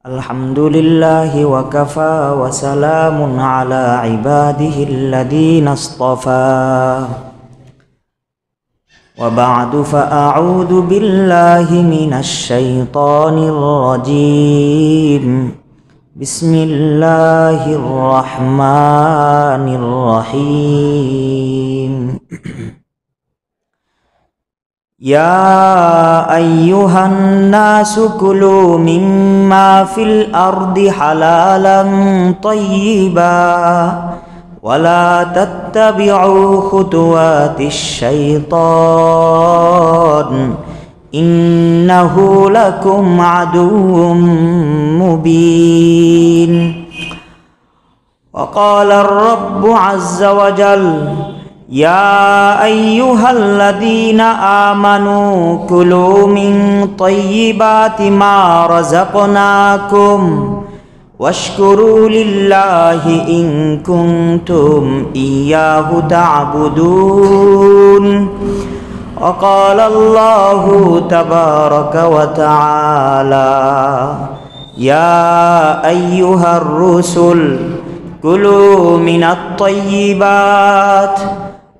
আলহামদুলিল্লাহি ওয়া কাফা ওয়া সালামুন আলা ইবাদিহিল্লাযীনা ইসতাফা ওয়া বা'দু ফাআউযু বিল্লাহি মিনাশ শাইতানির রাজীম। বিসমিল্লাহির রহমানির রহিম। يا أيها الناس كلوا مما في الأرض حلالا طيبا ولا تتبعوا خطوات الشيطان إنه لكم عدو مبين. وقال الرب عز وجل يا أيها الذين آمنوا كلوا من طيبات ما رزقناكم واشكروا لله إن كنتم إياه تعبدون. وقال الله تبارك وتعالى يا أيها الرسل كلوا من الطيبات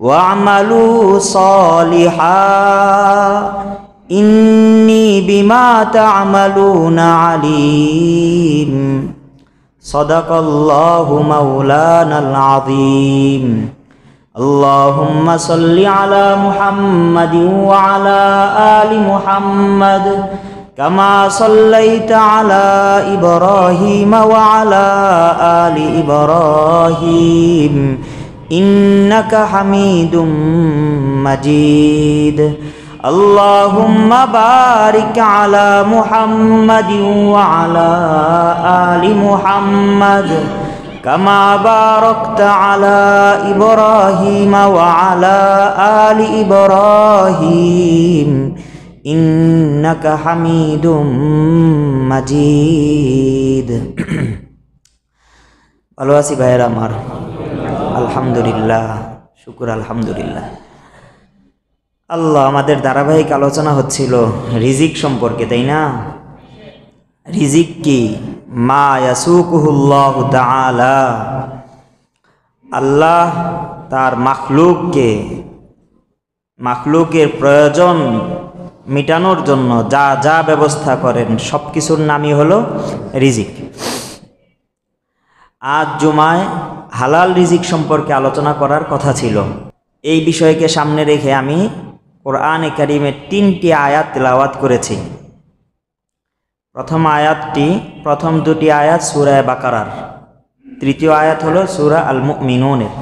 واعملوا صالحا إني بما تعملون عليم. صدق الله مولانا العظيم. اللهم صل على محمد وعلى آل محمد كما صليت على إبراهيم وعلى آل إبراهيم إنك حميد مجيد. اللهم بارك على محمد وعلى آل محمد كما باركت على إبراهيم وعلى آل إبراهيم إنك حميد مجيد. ভালো আছি ভাইয়েরা আমার, আলহামদুলিল্লাহ, শুকর আলহামদুলিল্লাহ। আল্লাহ, আমাদের ধারাবাহিক আলোচনা হচ্ছিল রিজিক সম্পর্কে, তাই না? রিজিক কি? মা ইয়াসুকুহুল্লাহু তাআলা, আল্লাহ তার মাখলুকের প্রয়োজন মিটানোর জন্য যা যা ব্যবস্থা করেন সব কিছুর নামই হলো রিজিক। আজ জুমায় হালাল রিজিক সম্পর্কে আলোচনা করার কথা ছিল। এই বিষয়কে সামনে রেখে আমি কোরআনে কারিমের 3টি আয়াত তেলাওয়াত করেছি। প্রথম দুটি আয়াত সূরা বাকারার, তৃতীয় আয়াত হলো সূরা আল মুমিনুনের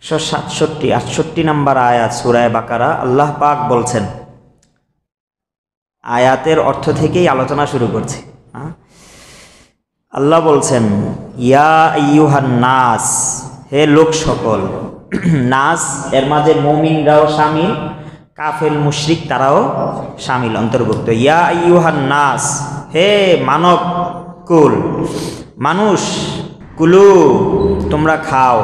167-68 নম্বর আয়াত সূরা বাকারা। আল্লাহ পাক বলছেন, আয়াতের অর্থ থেকেই আলোচনা শুরু করছি। আল্লাহ বলছেন, ইয়া আইয়ুহান নাস, হে লোক সকল। নাস এর মাঝে মুমিনরাও শামিল, কাফের মুশরিক তারাও শামিল, অন্তর্ভুক্ত। ইয়া আইয়ুহান নাস, হে মানব কুল, মানুষ, কুলু, তোমরা খাও,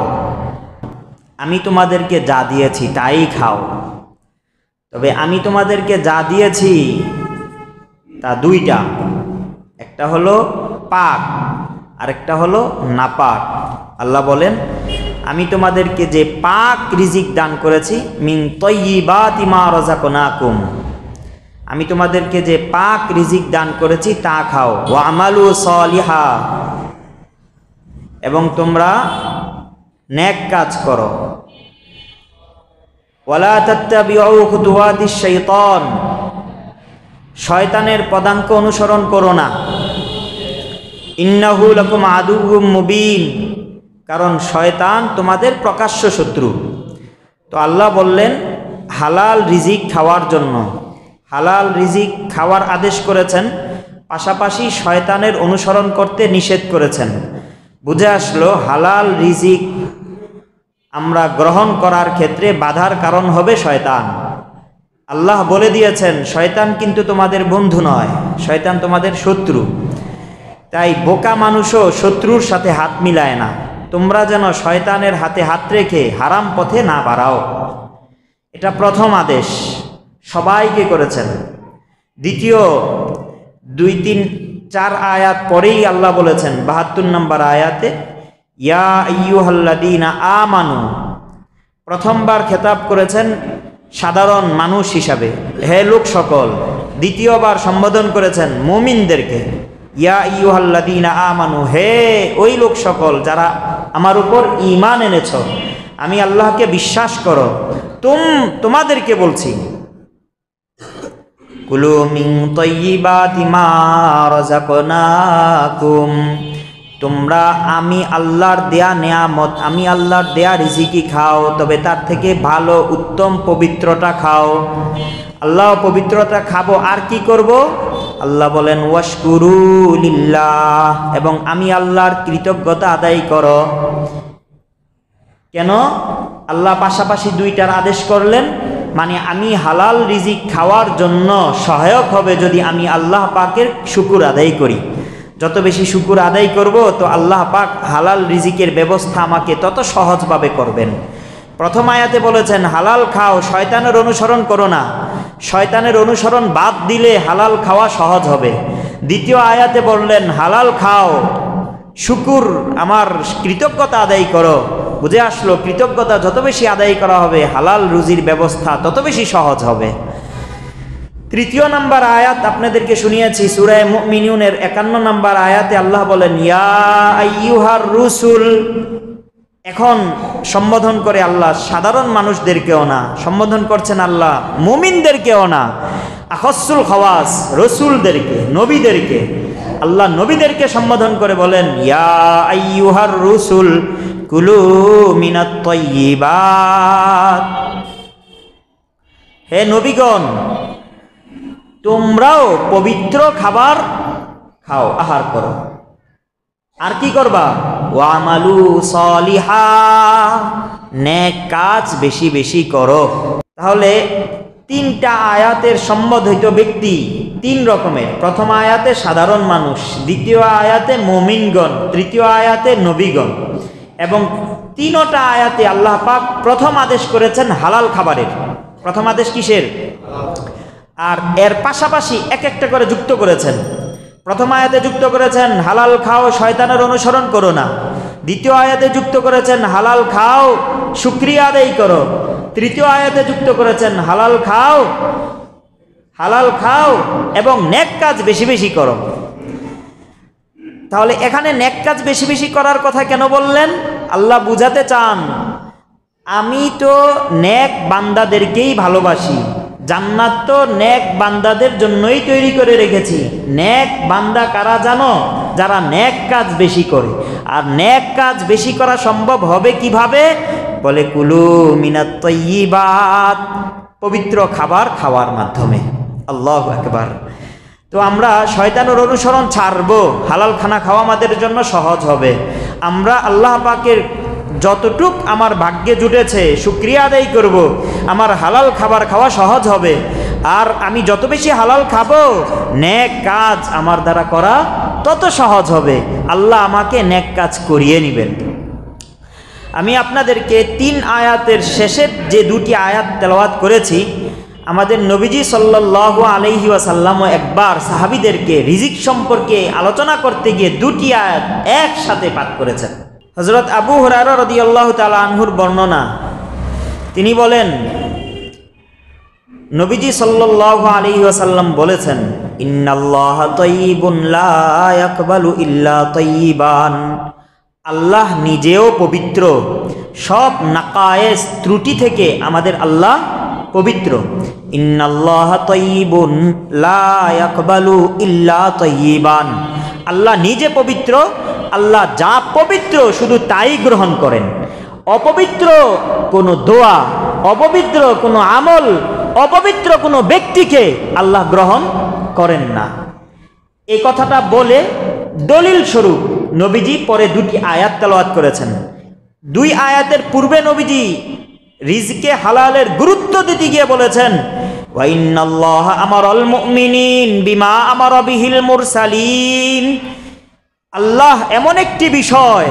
আমি তোমাদেরকে যা দিয়েছি তাই খাও। তবে আমি তোমাদেরকে যা দিয়েছি তা দুইটা, একটা হলো পাক আর একটা হলো নাপাক। আল্লাহ বলেন, আমি তোমাদেরকে যে পাক রিজিক দান করেছি, মিন তাইয়্যিবাতি মা রাযাকনাকুম, আমি তোমাদেরকে যে পাক রিজিক দান করেছি তা খাও। ওয়া আমালু সালিহা, এবং তোমরা নেক কাজ করো। ওয়ালা তাত্তাবিউ খুতুওয়াতিশ শাইতান, শয়তানের পদাঙ্ক অনুসরণ করো না। ইন্নাহু লাকুম আদুউম মুবিন, কারণ শয়তান তোমাদের প্রকাশ্য শত্রু। তো আল্লাহ বললেন হালাল রিজিক খাওয়ার জন্য, হালাল রিজিক খাওয়ার আদেশ করেছেন, পাশাপাশি শয়তানের অনুসরণ করতে নিষেধ করেছেন। বুঝে আসলো হালাল রিজিক আমরা গ্রহণ করার ক্ষেত্রে বাধার কারণ হবে শয়তান। আল্লাহ বলে দিয়েছেন শয়তান কিন্তু তোমাদের বন্ধু নয়, শয়তান তোমাদের শত্রু। তাই বোকা মানুষও শত্রুর সাথে হাত মিলায় না। তোমরা যেন শয়তানের হাতে হাত রেখে হারাম পথে না বাড়াও। এটা প্রথম আদেশ, সবাইকে করেছেন। দ্বিতীয় 2-3-4 আয়াত পরেই আল্লাহ বলেছেন 72 নম্বর আয়াতে, ইয়া আইয়ুহাল্লাযীনা আমানু, প্রথমবার খেতাব করেছেন সাধারণ মানুষ হিসাবে, হে লোক সকল। দ্বিতীয়বার সম্বোধন করেছেন মুমিনদেরকে, ইয়া আইয়ুহাল্লাযীনা আমানু, হে ওই লোক সকল যারা আমার উপর ঈমান এনেছ, আমি আল্লাহকে বিশ্বাস করো, তোমাদেরকে বলছি, কুলু মিন তাইয়্যিবাতি মা রাযাকনাকুম, তোমরা আমি আল্লাহর দেয়া নেয়ামত, আমি আল্লাহর দেয়া রিজিকি খাও, তবে তার থেকে ভালো উত্তম পবিত্রটা খাও। আল্লাহ পবিত্রতা খাবো, আর কি করব? আল্লাহ বলেন ওয়াশকুরু লিল্লাহ, এবং আমি আল্লাহর কৃতজ্ঞতা আদায় করো। কেন আল্লাহ পাশাপাশি দুইটার আদেশ করলেন? মানে আমি হালাল রিজিক খাওয়ার জন্য সহায়ক হবে যদি আমি আল্লাহ পাকের শুকুর আদায় করি। যত বেশি শুকুর আদায় করব, তো আল্লাহ পাক হালাল রিজিকের ব্যবস্থা আমাকে তত সহজভাবে করবেন। প্রথম আয়াতে বলেছেন হালাল খাও, শয়তানের অনুসরণ করো না, শয়তানের অনুসরণ বাদ দিলে হালাল খাওয়া সহজ হবে। দ্বিতীয় আয়াতে বললেন হালাল খাও, শুকুর আমার কৃতজ্ঞতা আদায় করো। বুঝে আসলো কৃতজ্ঞতা যত বেশি আদায় করা হবে, হালাল রুজির ব্যবস্থা তত বেশি সহজ হবে। তৃতীয় নাম্বার আয়াত আপনাদেরকে শুনিয়েছি, সূরা মুমিনুনের 51 নম্বর আয়াতে আল্লাহ বলেন ইয়া আইয়ুহার রুসুল। এখন সম্বোধন করে আল্লাহ সাধারণ মানুষদেরকেও না, সম্বোধন করছেন আল্লাহ মুমিনদেরকেও না, আখসুল খাওয়াস রসুলদেরকে, নবীদেরকে। আল্লাহ নবীদেরকে সম্বোধন করে বলেন ইয়া আইয়ুহার রুসুল কুলু মিনাত তাইয়্যিবাত, হে নবীগণ তোমরাও পবিত্র খাবার খাও, আহার করো। আর কি করবা? ওয়ামালু সলিহা, নেক কাজ বেশি বেশি করো। তাহলে 3টা আয়াতের সম্বোধিত ব্যক্তি 3 রকমের। প্রথম আয়াতে সাধারণ মানুষ, দ্বিতীয় আয়াতে মুমিনগণ, তৃতীয় আয়াতে নবীগণ। এবং 3টা আয়াতে আল্লাহ পাক প্রথম আদেশ করেছেন হালাল খাবারের। প্রথম আদেশ কিসের? আর এর পাশাপাশি এক একটা করে যুক্ত করেছেন। প্রথম আয়াতে যুক্ত করেছেন হালাল খাও, শয়তানের অনুসরণ করো না। দ্বিতীয় আয়াতে যুক্ত করেছেন হালাল খাও, শুকরিয়া আদায় করো। তৃতীয় আয়াতে যুক্ত করেছেন হালাল খাও এবং নেক কাজ বেশি বেশি করো। তাহলে এখানে নেক কাজ বেশি বেশি করার কথা কেন বললেন? আল্লাহ বুঝাতে চান আমি তো নেক বান্দাদেরকেই ভালোবাসি, জান্নাত তো নেক বান্দাদের জন্যই তৈরি করে রেখেছি। নেক বান্দা কারা জানো? যারা নেক কাজ বেশি করে। আর নেক কাজ বেশি করা সম্ভব হবে কিভাবে? বলে কুলু মিনাত তাইয়্যিবাত, পবিত্র খাবার খাওয়ার মাধ্যমে। আল্লাহু আকবার। তো আমরা শয়তানের অনুসরণ ছাড়বো, হালাল খানা খাওয়া আমাদের জন্য সহজ হবে। আমরা আল্লাহ পাকের যতটুক আমার ভাগ্যে জুটেছে শুকরিয়া আদায় করব, আমার হালাল খাবার খাওয়া সহজ হবে। আর আমি যত বেশি হালাল খাবো, নেক কাজ আমার দ্বারা করা তত সহজ হবে। আল্লাহ আমাকে নেক কাজ করিয়ে নেবেন। আমি আপনাদেরকে 3 আয়াতের শেষের যে 2টি আয়াত তেলাওয়াত করেছি, আমাদের নবীজি সাল্লাল্লাহু আলাইহি ওয়াসাল্লামও একবার সাহাবীদেরকে রিজিক সম্পর্কে আলোচনা করতে গিয়ে 2টি আয়াত একসাথে পাঠ করেছেন। হযরত আবু হুরায়রা রাদিয়াল্লাহু তাআলা আনহুর বর্ণনা, তিনি বলেন নবীজি সাল্লাল্লাহু আলাইহি ওয়াসাল্লাম বলেছেন ইন্নাল্লাহা তাইয়্যিবুন লা ইয়াকবালু ইল্লা তাইয়্যিবান, আল্লাহ নিজেও পবিত্র, সব নাকায়েস ত্রুটি থেকে আমাদের আল্লাহ পবিত্র। ইন্নাল্লাহা তাইয়্যিবুন লা ইয়াকবালু ইল্লা তাইয়্যিবান, আল্লাহ নিজে পবিত্র, আল্লাহ যা পবিত্র শুধু তাই গ্রহণ করেন। অপবিত্র কোনো দোয়া, অপবিত্র কোনো আমল, অপবিত্র কোনো ব্যক্তিকে আল্লাহ গ্রহণ করেন না। এই কথাটা বলে দলিল স্বরূপ নবীজি পরে 2টি আয়াত তেলাওয়াত করেছেন। 2 আয়াতের পূর্বে নবীজি রিজকে হালালের গুরুত্ব দিতে গিয়ে বলেছেন ওয়া ইন্নাল্লাহা আমারাল মুমিনিন বিমা আমারা বিহিল মুরসালিন, আল্লাহ এমন একটি বিষয়,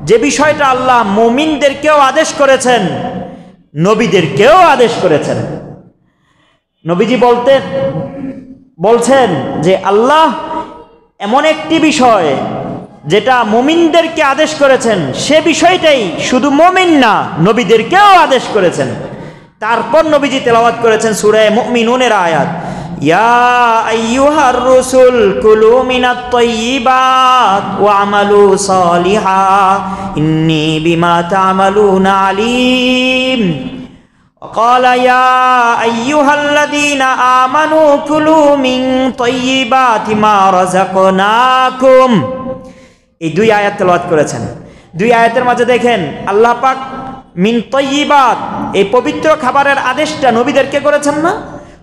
যে বিষয়টা আল্লাহ মুমিনদেরকেও আদেশ করেছেন, নবীদেরকেও আদেশ করেছেন। নবীজি বলতেন বলছেন যে আল্লাহ এমন একটি বিষয় যেটা মুমিনদেরকে আদেশ করেছেন, সে বিষয়টাই শুধু মুমিন না নবীদেরকেও আদেশ করেছেন। তারপর নবীজি তেলাওয়াত করেছেন সূরা মুমিনুনের আয়াত, ইয়া আইয়ুহার রাসূল কুলু মিনাত তাইয়্যিবাত ওয়া আমালু সালিহা ইন্নী বিমা তা'মালুনা আলীম। وقال يا أيها الذين آمنوا كلوا من طيبات ما رزقناكم। এই দুই আয়াত তেলাওয়াত করেছেন। দুই আয়াতের মাঝে দেখেন আল্লাহ পাক মিন তয়্যিবাত এই পবিত্র খাবারের আদেশটা নবীদেরকে করেছেন না,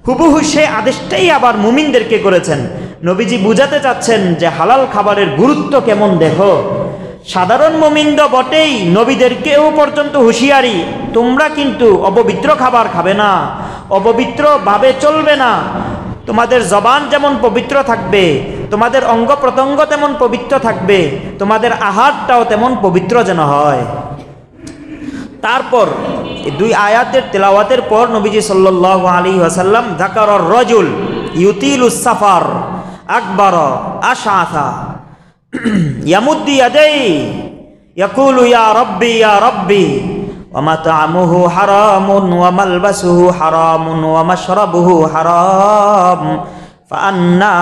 হুবহু সেই আদেশটাই আবার মুমিনদেরকে করেছেন। নবীজি বুঝাতে চাচ্ছেন যে হালাল খাবারের গুরুত্ব কেমন দেখো। সাধারণ মুমিন তো বটেই, নবীদেরকেও পর্যন্ত হুঁশিয়ারি, তোমরা কিন্তু অপবিত্র খাবার খাবে না, অপবিত্র ভাবে চলবে না। তোমাদের জবান যেমন পবিত্র থাকবে, তোমাদের অঙ্গ প্রত্যঙ্গ তেমন পবিত্র থাকবে, তোমাদের আহারটাও তেমন পবিত্র যেন হয়। তারপর দুই আয়াতের তেলাওয়াতের পর নবীজি সাল্লাল্লাহু আলাইহি ওয়াসাল্লাম যাকারার রাজুল ইউতিলুস সাফার আকবার আশআসা ইয়ামুদ্দি ইয়াদাই ইয়াকুলু ইয়া রাব্বি ওয়া মাতআমুহু হারামুন ওয়া মালবাসুহু হারামুন ওয়া মাশরাবুহু হারাম ফাআন্না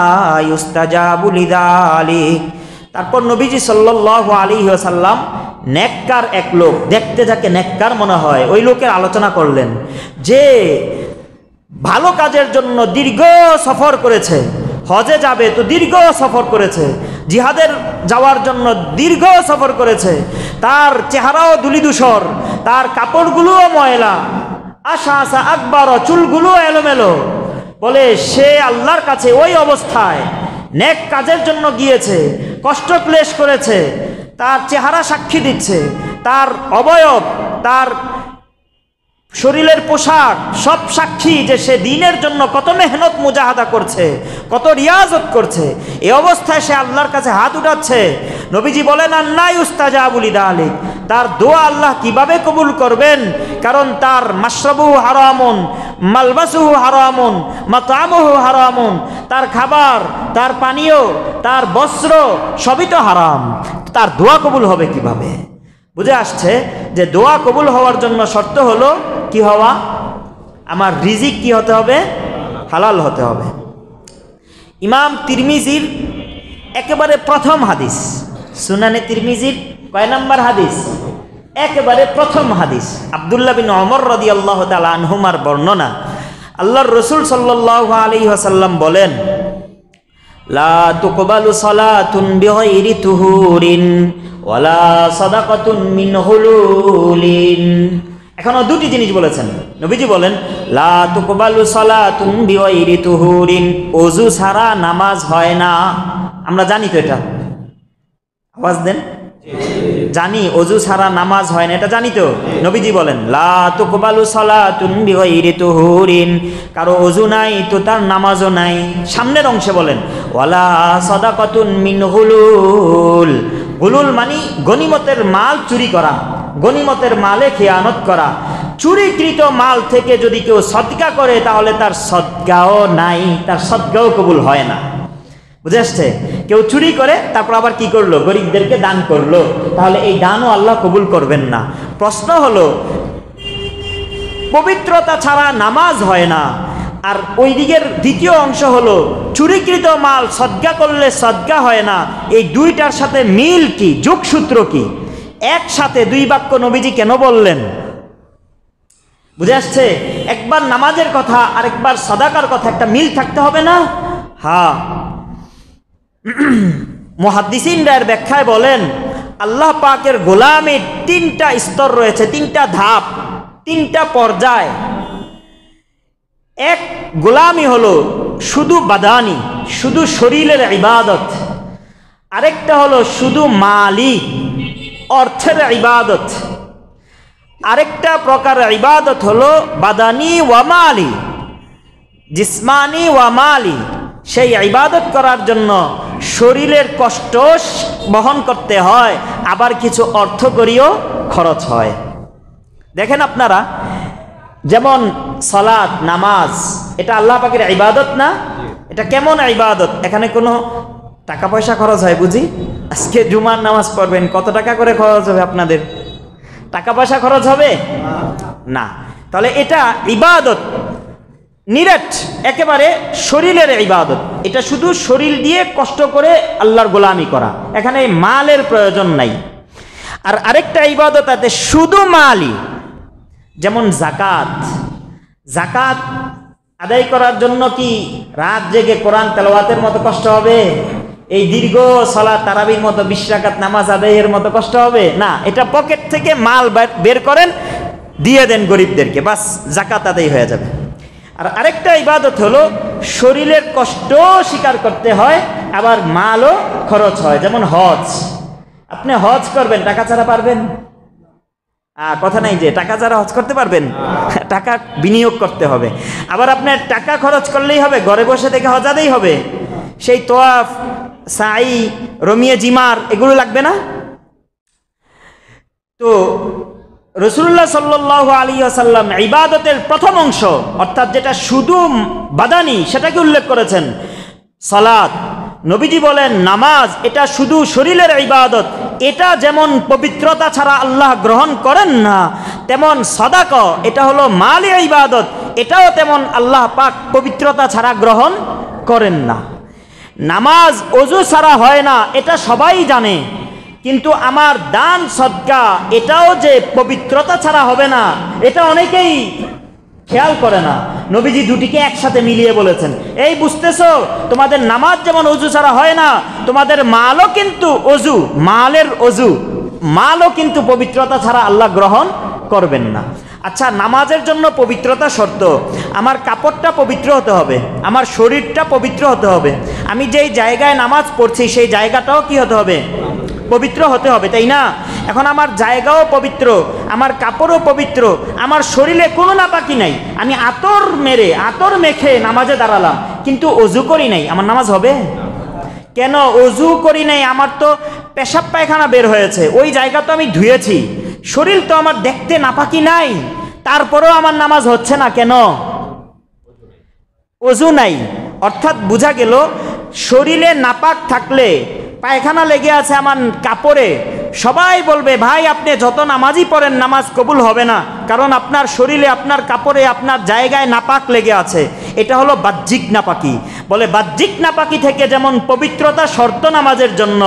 ইউস্তাজাবু লিযালিক। তারপর নবীজি সাল্লাল্লাহু আলাইহি ওয়াসাল্লাম নেককার এক লোক, দেখতে যাকে নেককার মনে হয় ওই লোকের আলোচনা করলেন যে ভালো কাজের জন্য দীর্ঘ সফর করেছে, হজে যাবে তো দীর্ঘ সফর করেছে, জিহাদের যাওয়ার জন্য দীর্ঘ সফর করেছে, তার চেহারাও ধূলিধূসর, তার কাপড়গুলোও ময়লা, আশআসা আকবার চুলগুলো এলোমেলো, বলে সে আল্লাহর কাছে ওই অবস্থায় নেক কাজের জন্য গিয়েছে, কষ্ট ক্লেশ করেছে, তার চেহারা সাক্ষী দিচ্ছে, তার অবয়ব, তার শরীরের পোশাক সব সাক্ষী যে সে দ্বীনের জন্য কত মেহনত মুজাহাদা করছে, কত রিয়াজত করছে। এই অবস্থায় সে আল্লাহর কাছে হাত উঠাচ্ছে। নবীজি বলেন আন্না ইউস্তাজাবু লিযালিক, তার দোয়া আল্লাহ কিভাবে কবুল করবেন? কারণ তার মাশরাবুহু হারামুন, মালবাসুহু হারামুন, মাতআমুহু হারামুন, তার খাবার, তার পানীয়, তার বস্ত্র সবই তো হারাম, তার দোয়া কবুল হবে কিভাবে? বুঝে আসছে যে দোয়া কবুল হওয়ার জন্য শর্ত হলো কি হওয়া? আমার রিজিক কি হতে হবে? হালাল হতে হবে। ইমাম তিরমিজির একেবারে প্রথম হাদিস, সুনানে তিরমিজির কয় নম্বর হাদিস? একেবারে প্রথম হাদিস, আব্দুল্লাহ বিন ওমর রাদিয়াল্লাহু তাআলা আনহুমার বর্ণনা। আল্লাহর রাসূল সাল্লাল্লাহু আলাইহি ওয়াসাল্লাম বলেন, লা তুকবালু সালাতুন বিগাইরি তুহুরিন ওয়ালা সাদাকাতুন মিন হুলুলিন। এখনো দুটি জিনিস বলেছেন নবীজি, বলেন লা তুকবালু সালাতুন বিগাইরি তুহুরিন, ওযু ছাড়া নামাজ হয় না। আমরা জানি তো এটা, আওয়াজ দেন, জানি ওযু ছাড়া নামাজ হয় না, এটা জানি তো। নবীজি বলেন লা তুকবালু সালাতুন বিগাইরি তুহুরিন, কারো ওযু নাই তো তার নামাজও নাই। সামনের অংশে বলেন ওয়ালা সাদাকাতুন মিন হুলুল, হুলুল মানে গনিমতের মাল চুরি করা, গনিমতের মালে খেয়ানত করা। চুরিকৃত মাল থেকে যদি কেউ সদকা করে তাহলে তার সদকাও নাই, তার সদকাও কবুল হয় না। বুঝে আসছে? কেউ চুরি করে তারপর আবার কি করলো? গরিবদেরকে দান করলো, তাহলে এই দানও আল্লাহ কবুল করবেন না। প্রশ্ন হলো পবিত্রতা ছাড়া নামাজ হয় না, আর ওই দিকের দ্বিতীয় অংশ হলো চুরিকৃত মাল সদকা করলে সদকা হয় না। এই দুইটার সাথে মিল কি, যোগসূত্র কি? একসাথে দুই বাক্য নবীজি কেন বললেন? বুঝে আসছে? একবার নামাজের কথা আর একবার সাদাকার কথা, একটা মিল থাকতে হবে না? হ্যাঁ, মুহাদ্দিসিনরা এর ব্যাখ্যায় বলেন আল্লাহ পাকের গোলামীর তিনটা স্তর রয়েছে, তিনটা ধাপ, তিনটা পর্যায়। এক গোলামি হলো শুধু বাদানি, শুধু শরীরের ইবাদত। আরেকটা হলো শুধু মালি, অর্থের ইবাদত। আরেকটা প্রকার ইবাদত হলো বাদানি ওয়া মালি, জিসমানি ওয়া মালি। সেই ইবাদত করার জন্য শরীরের কষ্ট বহন করতে হয়, আবার কিছু অর্থকরীয় খরচ হয়। দেখেন আপনারা, যেমন সালাত, নামাজ, এটা আল্লাহ পাকের ইবাদত না? এটা কেমন ইবাদত? এখানে কোনো টাকা পয়সা খরচ হয় বুঝি? আজকে জুমার নামাজ পড়বেন, কত টাকা করে খরচ হবে আপনাদের? টাকা পয়সা খরচ হবে না। তাহলে এটা ইবাদত নিরেট, একেবারে শরীরের ইবাদত। এটা শুধু শরীর দিয়ে কষ্ট করে আল্লাহর গোলামি করা, এখানে মালের প্রয়োজন নাই। আর আরেকটা ইবাদত আছে শুধু মালই, যেমন জাকাত। জাকাত আদায় করার জন্য কি রাত জেগে কোরআন তেলাওয়াতের মতো কষ্ট হবে? এই দীর্ঘ সালাত তারাবির মতো 20 রাকাত নামাজ আদায়ের মতো কষ্ট হবে না। এটা পকেট থেকে মাল বের করেন, দিয়ে দেন গরিবদেরকে, বাস জাকাত আদায় হয়ে যাবে। আর আরেকটা ইবাদত হলো শরীরের কষ্ট স্বীকার করতে হয়, আবার মালও খরচ হয়, যেমন হজ। আপনি হজ করবেন, টাকা ছাড়া পারবেন? কথা নাই যে টাকা ছাড়া হজ করতে পারবেন? টাকা বিনিয়োগ করতে হবে। আবার আপনার টাকা খরচ করলেই হবে? ঘরে বসে থেকে হজ আদায় হবে? সেই তোয়াফ, সাই, রমিয়ে জিমার এগুলো লাগবে না? তো রাসূলুল্লাহ সাল্লাল্লাহু আলাইহি ওয়াসাল্লাম ইবাদতের প্রথম অংশ, অর্থাৎ যেটা শুধু বাদানি, সেটাকে উল্লেখ করেছেন সালাত। নবীজি বলেন নামাজ এটা শুধু শরীরের ইবাদত, এটা যেমন পবিত্রতা ছাড়া আল্লাহ গ্রহণ করেন না, তেমন সাদাকা এটা হলো মালি ইবাদত, এটাও তেমন আল্লাহ পাক পবিত্রতা ছাড়া গ্রহণ করেন না। নামাজ ওযু ছাড়া হয় না, এটা সবাই জানে, কিন্তু আমার দান সদকা এটাও যে পবিত্রতা ছাড়া হবে না, এটা অনেকেই খেয়াল করে না। নবীজি দুটিকে একসাথে মিলিয়ে বলেছেন, এই বুঝতেছো, তোমাদের নামাজ যেমন ওযু ছাড়া হয় না, তোমাদের মালও কিন্তু ওযু, মালের ওযু, মালও কিন্তু পবিত্রতা ছাড়া আল্লাহ গ্রহণ করবেন না। আচ্ছা, নামাজের জন্য পবিত্রতা শর্ত। আমার কাপড়টা পবিত্র হতে হবে, আমার শরীরটা পবিত্র হতে হবে, আমি যেই জায়গায় নামাজ পড়ছি সেই জায়গাটাও কি হতে হবে? পবিত্র হতে হবে, তাই না? এখন আমার জায়গাও পবিত্র, আমার কাপড়ও পবিত্র, আমার শরীরে কোনো নাপাকি নাই, আমি আতর মেখে নামাজে দাঁড়ালাম, কিন্তু অজু করি নাই, আমার নামাজ হবে? কেন অজু করি নাই? আমার তো পেশাব পায়খানা বের হয়েছে, ওই জায়গা তো আমি ধুয়েছি, শরীর তো আমার দেখতে নাপাকি নাই, তারপরেও আমার নামাজ হচ্ছে না কেন? অজু নাই। অর্থাৎ বোঝা গেল শরীরে নাপাক থাকলে, পায়খানা লেগে আছে আমার কাপড়ে, সবাই বলবে ভাই আপনি যত নামাজই পড়েন নামাজ কবুল হবে না, কারণ আপনার শরীরে, আপনার কাপড়ে, আপনার জায়গায় নাপাক লেগে আছে। এটা হলো বাহ্যিক নাপাকি। বলে বাহ্যিক নাপাকি থেকে যেমন পবিত্রতা শর্ত নামাজের জন্য,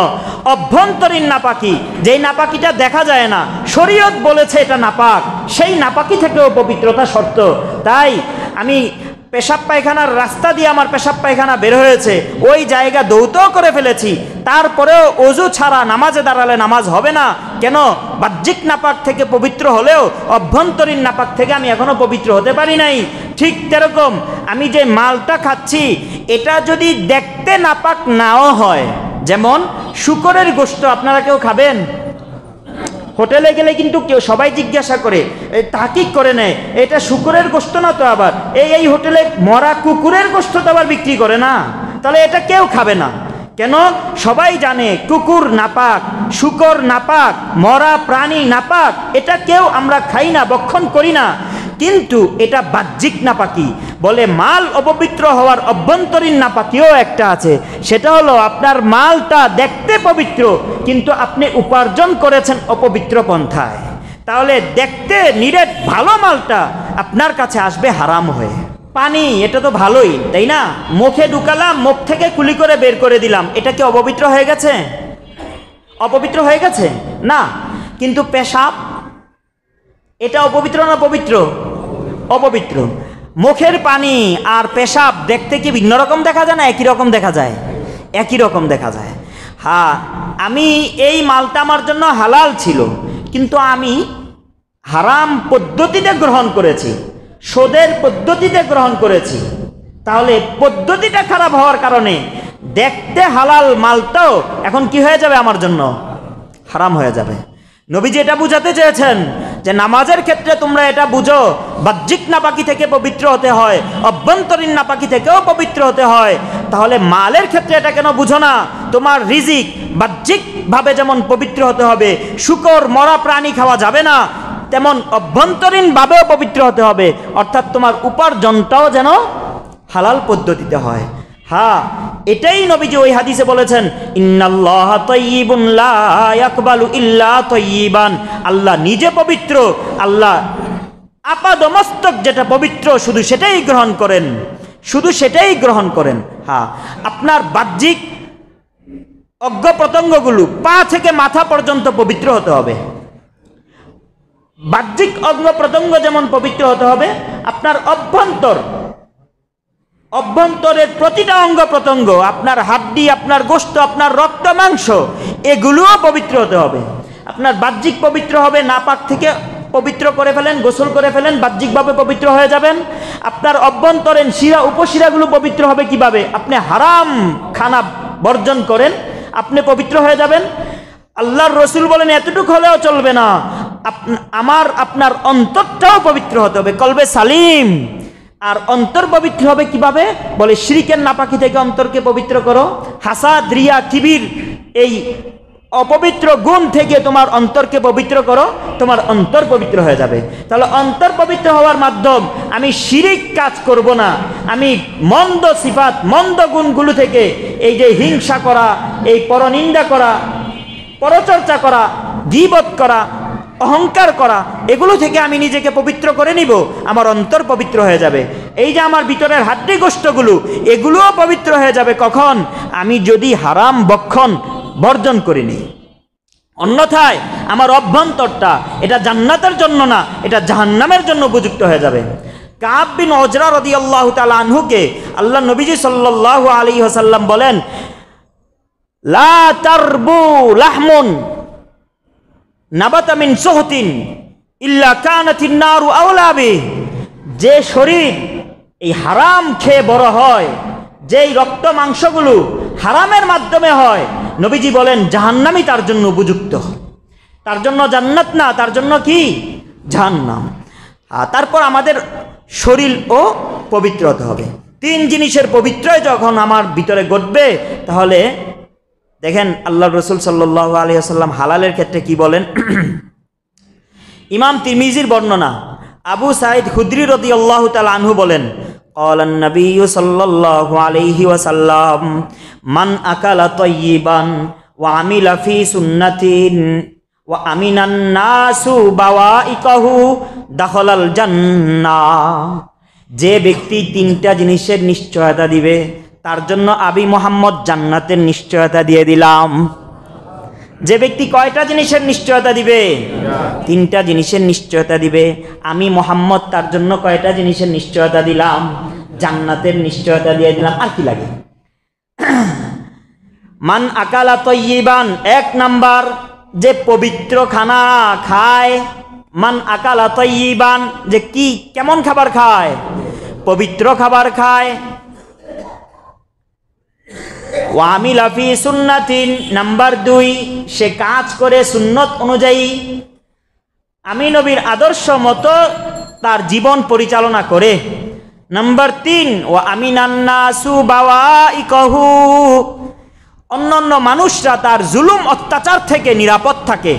অভ্যন্তরীণ নাপাকি, যেই নাপাকিটা দেখা যায় না, শরীয়ত বলেছে এটা নাপাক, সেই নাপাকি থেকেও পবিত্রতা শর্ত। তাই আমি পেশাব পায়খানার রাস্তা দিয়ে আমার পেশাব পায়খানা বের হয়েছে, ওই জায়গা দৌতও করে ফেলেছি, তারপরেও অজু ছাড়া নামাজে দাঁড়ালে নামাজ হবে না কেন? বাহ্যিক নাপাক থেকে পবিত্র হলেও অভ্যন্তরীণ নাপাক থেকে আমি এখনো পবিত্র হতে পারি নাই। ঠিক তেরকম আমি যে মালটা খাচ্ছি, এটা যদি দেখতে নাপাক নাও হয়, যেমন শূকরের গোশত, আপনারা কেউ খাবেন? হোটেলে গেলে কিন্তু কেউ সবাই জিজ্ঞাসা করে, তাহকিক করে নেয়, এটা শূকরের গোশত না তো? আবার এই হোটেলে মরা কুকুরের গোশত তো আবার বিক্রি করে না, তাহলে এটা কেউ খাবে না কেন? সবাই জানে কুকুর নাপাক, শূকর নাপাক, মরা প্রাণী নাপাক, এটা কেউ আমরা খাই না, ভক্ষণ করি না, কিন্তু এটা বাহ্যিক নাপাকি। বলে মাল অপবিত্র হওয়ার অভ্যন্তরীণ নাপাকিও একটা আছে, সেটা হলো আপনার মালটা দেখতে পবিত্র, কিন্তু আপনি উপার্জন করেছেন অপবিত্র পন্থায়, তাহলে দেখতে নিরেট ভালো মালটা আপনার কাছে আসবে হারাম হয়ে। পানি এটা তো ভালোই, তাই না? মুখে ঢুকালাম, মুখ থেকে কুলি করে বের করে দিলাম, এটা কি অপবিত্র হয়ে গেছে? অপবিত্র হয়ে গেছে না। কিন্তু পেশাব এটা অপবিত্র না পবিত্র? অপবিত্র। মুখের পানি আর পেশাব দেখতে কি ভিন্ন রকম দেখা যায় না একই রকম দেখা যায়? একই রকম দেখা যায়। হ্যাঁ, আমি এই মালটা আমার জন্য হালাল ছিল, কিন্তু আমি হারাম পদ্ধতিতে গ্রহণ করেছি, সুদের পদ্ধতিতে গ্রহণ করেছি, তাহলে পদ্ধতিটা খারাপ হওয়ার কারণে দেখতে হালাল মালটাও এখন কি হয়ে যাবে? আমার জন্য হারাম হয়ে যাবে। নবীজি এটা বুঝাতে চেয়েছেন যে নামাজের ক্ষেত্রে তোমরা এটা বুঝো, বাহ্যিক নাপাকি থেকে পবিত্র হতে হয়, অভ্যন্তরীণ নাপাকি থেকেও পবিত্র হতে হয়। তাহলে মালের ক্ষেত্রে এটা কেন বুঝো না? তোমার রিজিক বাহ্যিকভাবে যেমন পবিত্র হতে হবে, শূকর মরা প্রাণী খাওয়া যাবে না, তেমন অভ্যন্তরীণভাবেও পবিত্র হতে হবে, অর্থাৎ তোমার উপার্জনটাও যেন হালাল পদ্ধতিতে হয়। হ্যাঁ, এটাই নবীজি ওই হাদিসে বলেছেন, ইন্নাল্লাহা তাইয়্যিবুন লা ইয়াকবালু ইল্লা তাইয়্যিবান। আল্লাহ নিজে পবিত্র, আল্লাহ আপাদমস্তক যেটা পবিত্র শুধু সেটাই গ্রহণ করেন, শুধু সেটাই গ্রহণ করেন। হ্যাঁ, আপনার বাহ্যিক অঙ্গ প্রত্যঙ্গগুলো পা থেকে মাথা পর্যন্ত পবিত্র হতে হবে। বাহ্যিক অঙ্গ প্রত্যঙ্গ যেমন পবিত্র হতে হবে, আপনার অভ্যন্তরের প্রতিটা অঙ্গ প্রত্যঙ্গ, আপনার হাড্ডি, আপনার গোশত, আপনার রক্ত মাংস, এগুলোও পবিত্র হতে হবে। আপনার বাহ্যিক পবিত্র হবে, নাপাক থেকে পবিত্র করে ফেলেন, গোসল করে ফেলেন, বাহ্যিকভাবে পবিত্র হয়ে যাবেন। আপনার অভ্যন্তরের শিরা উপশিরাগুলো পবিত্র হবে কিভাবে? আপনি হারাম খানা বর্জন করেন, আপনি পবিত্র হয়ে যাবেন। আল্লাহর রসুল বলেন এতটুকু হলেও চলবে না, আপনার অন্তরটাও পবিত্র হতে হবে, কলবে সালিম। আর অন্তর পবিত্র হবে কিভাবে? বলে শিরকের নাপাকি থেকে অন্তরকে পবিত্র করো, হাসাদ, রিয়া, কিবির, এই অপবিত্র গুণ থেকে তোমার অন্তরকে পবিত্র করো, তোমার অন্তর পবিত্র হয়ে যাবে। তাহলে অন্তর পবিত্র হওয়ার মাধ্যম, আমি শিরিক কাজ করব না, আমি মন্দ সিফাত, মন্দ গুণগুলো থেকে, এই যে হিংসা করা, এই পরনিন্দা করা, পরচর্চা করা, গীবত করা, অহংকার করা, এগুলো থেকে আমি নিজেকে পবিত্র করে নিব, আমার অন্তর পবিত্র হয়ে যাবে। এই যে আমার ভিতরের হাড্ডি গোশতগুলো, এগুলোও পবিত্র হয়ে যাবে কখন? আমি যদি হারাম ভক্ষণ বর্জন করে নিই। অন্যথায় আমার অভ্যন্তরটা, এটা জান্নাতের জন্য না, এটা জাহান্নামের জন্য উপযুক্ত হয়ে যাবে। কাব বিন ওজরা রাদিয়াল্লাহু তাআলা আনহুকে আল্লাহ নবীজি সাল্লাল্লাহু আলাইহি ওয়াসাল্লাম বলেন, লা তারবু লাহমুন নাবাতা মিন সুহতিন ইল্লা কানাতিন নারু আওলা বিহি। যে শরীর এই হারাম খেয়ে বড় হয়, যেই রক্ত মাংসগুলো হারামের মাধ্যমে হয়, নবীজি বলেন জাহান্নামই তার জন্য উপযুক্ত, তার জন্য জান্নাত না, তার জন্য কি? জাহান্নাম। তারপর আমাদের শরীরও পবিত্র হতে হবে। তিন জিনিসের পবিত্রই যখন আমার ভিতরে ঘটবে, তাহলে দেখেন আল্লাহ রসুল সাল্লাল্লাহু আলাইহি ওয়াসাল্লাম হালালের ক্ষেত্রে কি বলেন? ইমাম তিরমিজির বর্ণনা, আবু সাঈদ খুদরি রাদিয়াল্লাহু তাআলা আনহু বলেন, ক্বালান নাবিয়্যু সাল্লাল্লাহু আলাইহি ওয়াসাল্লাম মান আকালা তাইয়িবান ওয়া আমিলা ফি সুন্নাতিন ওয়া আমিনান নাসু বাওয়াইকাহু দাখালাল জান্নাহ। যে ব্যক্তি তিনটা জিনিসের নিশ্চয়তা দিবে, তার জন্য আমি মুহাম্মদ জান্নাতের নিশ্চয়তা দিয়ে দিলাম। যে ব্যক্তি কয়টা জিনিসের নিশ্চয়তা দিবে? তিনটা জিনিসের নিশ্চয়তা দিবে। আমি মুহাম্মদ তার জন্য কয়টা জিনিসের নিশ্চয়তা দিলাম? জান্নাতের নিশ্চয়তা দিয়ে দিলাম। আর কি লাগে? মান আকালা তাইয়িবান, এক নাম্বার, যে পবিত্র খানা খায়। মান আকালা তাইয়িবান, যে কি কেমন খাবার খায়? পবিত্র খাবার খায়। ওয়া আমিলা ফি সুন্নাতিন, নাম্বার 2, সে কাজ করে সুন্নত অনুযায়ী, আমি নবীর আদর্শ মতো তার জীবন পরিচালনা করে। নাম্বার 3, ওয়া আমিনান নাসু বাওয়াইকাহু, অন্যান্য মানুষরা তার জুলুম অত্যাচার থেকে নিরাপদ থাকে।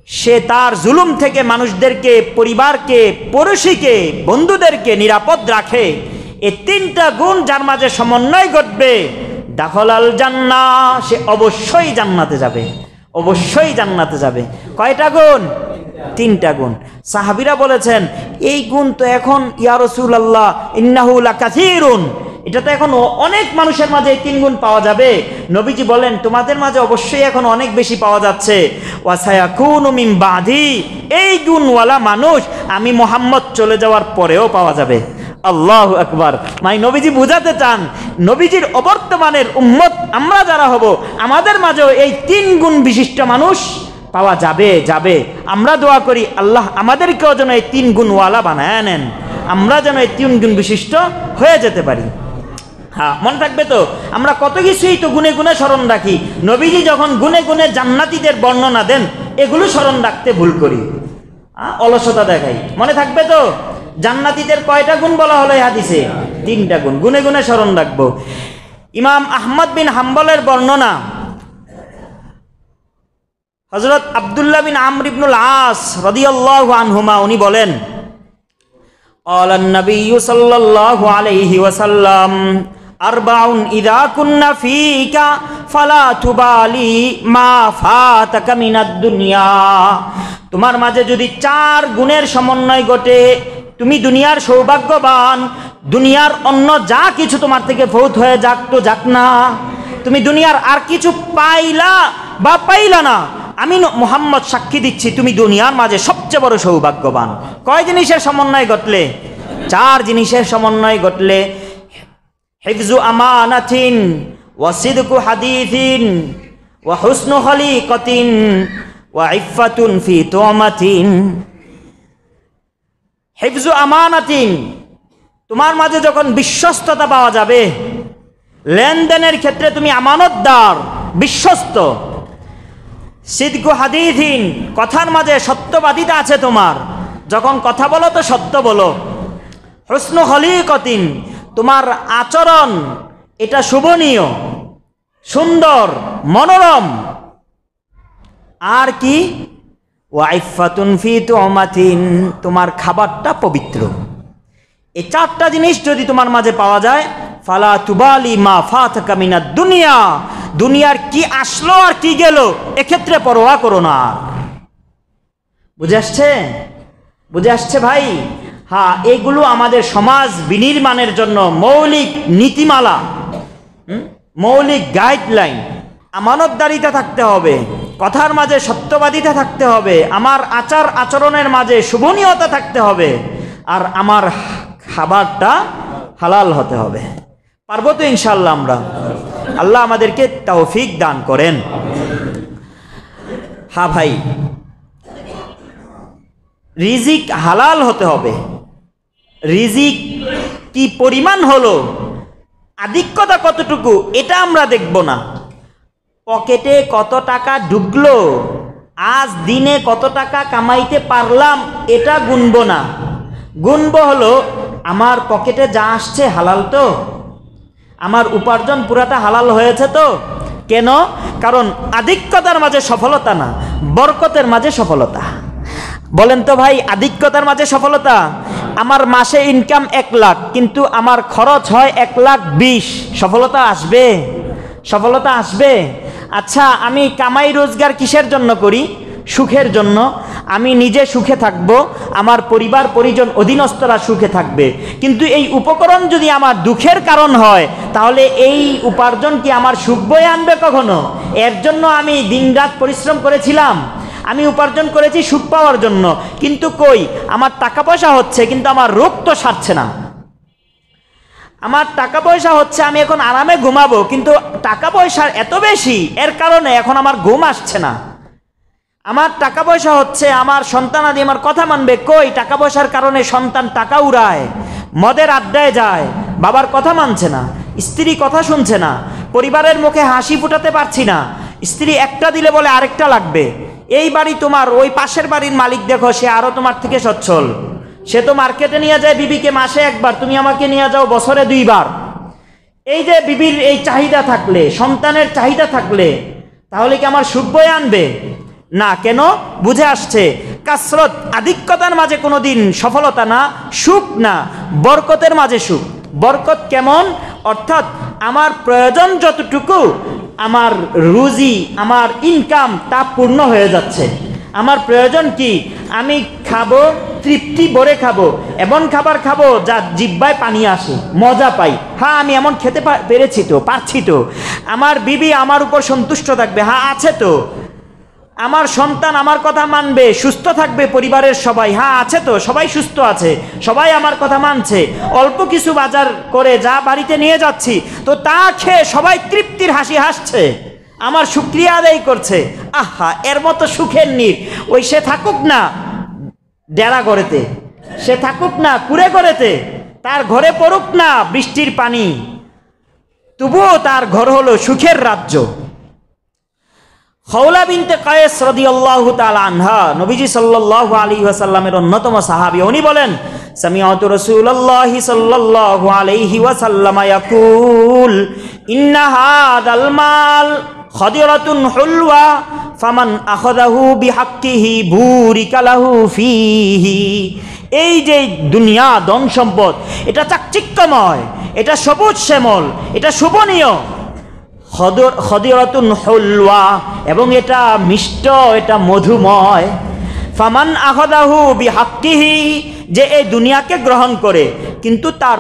সে তার জুলুম থেকে মানুষদেরকে, পরিবারকে, পড়োশীকে, বন্ধুদেরকে নিরাপদ রাখে। এই তিনটা গুণ যার মাঝে সমন্বয় ঘটবে, দাখালাল জান্নাহ, সে অবশ্যই জান্নাতে যাবে, অবশ্যই জান্নাতে যাবে। কয়টা গুণ? তিনটা গুণ। সাহাবীরা বলেছেন, এই গুণ তো এখন ইয়া রাসূলুল্লাহ ইন্নাহু লাকাসীরুন, এটা তো এখন অনেক মানুষের মাঝে এই তিন গুণ পাওয়া যাবে। নবীজি বলেন, তোমাদের মাঝে অবশ্যই এখন অনেক বেশি পাওয়া যাচ্ছে। ওয়া সায়াকুনু মিন বাদি, এই গুণওয়ালা মানুষ আমি মুহাম্মদ চলে যাওয়ার পরেও পাওয়া যাবে। আল্লাহু আকবার। মানে নবীজি বুঝাতে চান, নবীজির অবর্তমানের উম্মত আমরা যারা হব, আমাদের মাঝেও এই তিন গুণ বিশিষ্ট মানুষ পাওয়া যাবে। আমরা দোয়া করি আল্লাহ আমাদেরকেও যেন এই তিন গুণওয়ালা বানায় নেন, আমরা যেন এই তিন গুণ বিশিষ্ট হয়ে যেতে পারি। হ্যাঁ, মনে থাকবে তো, আমরা কত কিছুই তো গুণে গুণে স্মরণ রাখি। নবীজি যখন গুণে গুণে জান্নাতীদের বর্ণনা দেন, এগুলো স্মরণ রাখতে ভুল করি, অলসতা দেখাই। মনে থাকবে তো, জান্নাতীদের কয়টা গুণ বলা হলো এই হাদিসে? তিনটা গুণ। গুণে গুণে স্মরণ রাখবো। ইমাম আহমদ বিন হাম্বলের বর্ণনা, হযরত আব্দুল্লাহ বিন আমর ইবনুল আস রাদিয়াল্লাহু আনহুমা, উনি বলেন, ক্বালান নাবিয়্যু সাল্লাল্লাহু আলাইহি ওয়াসাল্লাম আরবাউন ইযা কুন্না ফীকা ফালা তুবালি মা ফাতাকা মিনাদ দুনিয়া। তোমার মাঝে যদি 4 গুণের সমন্বয় ঘটে, তুমি দুনিয়ার সৌভাগ্যবান, দুনিয়ার অন্য যা কিছু তোমার থেকে ফৌত হয়ে যাক তো যাক না, তুমি দুনিয়ার আর কিছু পাইলা বা পাইলা না, আমি মুহাম্মদ সাক্ষী দিচ্ছি তুমি দুনিয়ার মাঝে সবচেয়ে বড় সৌভাগ্যবান। কয় জিনিসের সমন্বয় ঘটলে? 4 জিনিসের সমন্বয় ঘটলে। হিফজু আমানাতিন ওয়া সিদকু হাদিসিন ওয়া হুসনু খলিকাতিন ওয়া ইফফাতুন ফি তুমাতিন। হিফজু আমানাতিন, তোমার মাঝে যখন বিশ্বস্ততা পাওয়া যাবে, লেনদেনের ক্ষেত্রে তুমি আমানতদার, বিশ্বস্ত। সিদকু হাদিসিন, কথার মাঝে সত্যবাদিতা আছে তোমার, যখন কথা বলো তো সত্য বলো। হুসনু খলিকাতিন, তোমার আচরণ এটা শোভনীয়, সুন্দর, মনোরম। আর কি? ওয়াইফাতুন ফি তুমাতিন, তোমার খাবারটা পবিত্র। এই 4টা জিনিস যদি তোমার মাঝে পাওয়া যায়, ফালা তুবালি মা ফাতাকা মিনাদ দুনিয়া, দুনিয়ার কি আসলো আর কি গেল এক্ষেত্রে পরোয়া করো না। বুঝে আসছে? বুঝে আসছে ভাই? হ্যাঁ, এগুলো আমাদের সমাজ বিনির্মাণের জন্য মৌলিক নীতিমালা, মৌলিক গাইডলাইন। আমানতদারিতা থাকতে হবে, কথার মাঝে সত্যবাদিতা থাকতে হবে, আমার আচার আচরণের মাঝে শোভনীয়তা থাকতে হবে, আর আমার খাবারটা হালাল হতে হবে। পারবো তো ইনশাআল্লাহ আমরা? আল্লাহ আমাদেরকে তৌফিক দান করেন। হ্যাঁ ভাই, রিজিক হালাল হতে হবে। রিজিক কি পরিমাণ হলো, আধিক্যতা কতটুকু, এটা আমরা দেখব না। পকেটে কত টাকা ঢুকলো, আজ দিনে কত টাকা কামাইতে পারলাম, এটা গুনব না। গুনব হলো আমার পকেটে যা আসছে হালাল তো, আমার উপার্জন পুরাটা হালাল হয়েছে তো। কেন? কারণ আধিক্যতার মাঝে সফলতা না, বরকতের মাঝে সফলতা। বলেন তো ভাই, আধিক্যতার মাঝে সফলতা। আমার মাসে ইনকাম 1 লাখ, কিন্তু আমার খরচ হয় 1,20,000, সফলতা আসবে? সফলতা আসবে? আচ্ছা, আমি কামাই রোজগার কিসের জন্য করি? সুখের জন্য। আমি নিজে সুখে থাকবো, আমার পরিবার পরিজন অধীনস্থরা সুখে থাকবে। কিন্তু এই উপকরণ যদি আমার দুঃখের কারণ হয়, তাহলে এই উপার্জন কি আমার সুখ বয়ে আনবে কখনো? এর জন্য আমি দিনরাত পরিশ্রম করেছিলাম, আমি উপার্জন করেছি সুখ পাওয়ার জন্য, কিন্তু কই, আমার টাকা পয়সা হচ্ছে কিন্তু আমার রোগ তো সারছে না। আমার টাকা পয়সা হচ্ছে, আমি এখন আরামে ঘুমাবো, কিন্তু টাকা পয়সার এত বেশি, এর কারণে এখন আমার ঘুম আসছে না। আমার টাকা পয়সা হচ্ছে, আমার সন্তানাদি আমার কথা মানবে, কই, টাকা পয়সার কারণে সন্তান টাকা উড়ায়, মদের আড্ডায় যায়, বাবার কথা মানছে না, স্ত্রী কথা শুনছে না, পরিবারের মুখে হাসি ফুটাতে পারছি না, স্ত্রী একটা দিলে বলে আরেকটা লাগবে। এই বাড়ি তোমার, ওই পাশের বাড়ির মালিক দেখো, সে আরো তোমার থেকে সচ্ছল, সে তো মার্কেটে নিয়ে যায় বিবিকে মাসে 1 বার, তুমি আমাকে নিয়ে যাও বছরে 2 বার। এই যে বিবির এই চাহিদা থাকলে, সন্তানের চাহিদা থাকলে, তাহলে কি আমার সুখ বয়ে আনবে? না। কেন? বুঝে আসছে, কাসরত, আধিক্যতার মাঝে কোনোদিন সফলতা না, সুখ না, বরকতের মাঝে সুখ। বরকত কেমন? অর্থাৎ আমার প্রয়োজন যতটুকু, আমার রুজি, আমার ইনকাম তা পূর্ণ হয়ে যাচ্ছে। আমার প্রয়োজন কি? আমি খাবো, তৃপ্তি ভরে খাবো, এমন খাবার খাবো যা জিহ্বায় পানি আসে, মজা পাই। হ্যাঁ, আমি এমন খেতে পেরেছি তো, পারছি তো। আমার বিবি আমার উপর সন্তুষ্ট থাকবে, হ্যাঁ আছে তো। আমার সন্তান আমার কথা মানবে, সুস্থ থাকবে পরিবারের সবাই, হ্যাঁ আছে তো, সবাই সুস্থ আছে, সবাই আমার কথা মানছে। অল্প কিছু বাজার করে যা বাড়িতে নিয়ে যাচ্ছি, তো তা খেয়ে সবাই তৃপ্তির হাসি হাসছে, আমার শুকরিয়া আদায় করছে। আহা, এর মতো সুখের নীড় ওই সে থাকুক না ডেরা ঘরেতে, সে থাকুক না কুড়ে ঘরেতে, তার ঘরে পড়ুক না বৃষ্টির পানি, তবুও তার ঘর হলো সুখের রাজ্য। খওলা বিনতে কায়েস রাদিয়াল্লাহু তাআলা আনহা, নবীজি সাল্লাল্লাহু আলাইহি ওয়াসাল্লামের অন্যতম সাহাবী, উনি বলেন, সামিআতু রাসূলুল্লাহি সাল্লাল্লাহু আলাইহি ওয়াসাল্লাম ইয়াকুল, ইন্না হাদাল মাল খাদিরাতুন হুলওয়া ফামান আখাযাহু বিহাক্কিহি বুরিকা লাহু ফীহি। এই যে দুনিয়া, ধন সম্পদ, এটা চাকচিক্যময়, এটা সবুজ শ্যামল, এটা শোভনীয়। খদিরাতুন হুলওয়া, এবং এটা মিষ্ট, এটা মধুময়। ফামান আখাযাহু বিহাক্কিহি, যে এই দুনিয়াকে গ্রহণ করে কিন্তু তার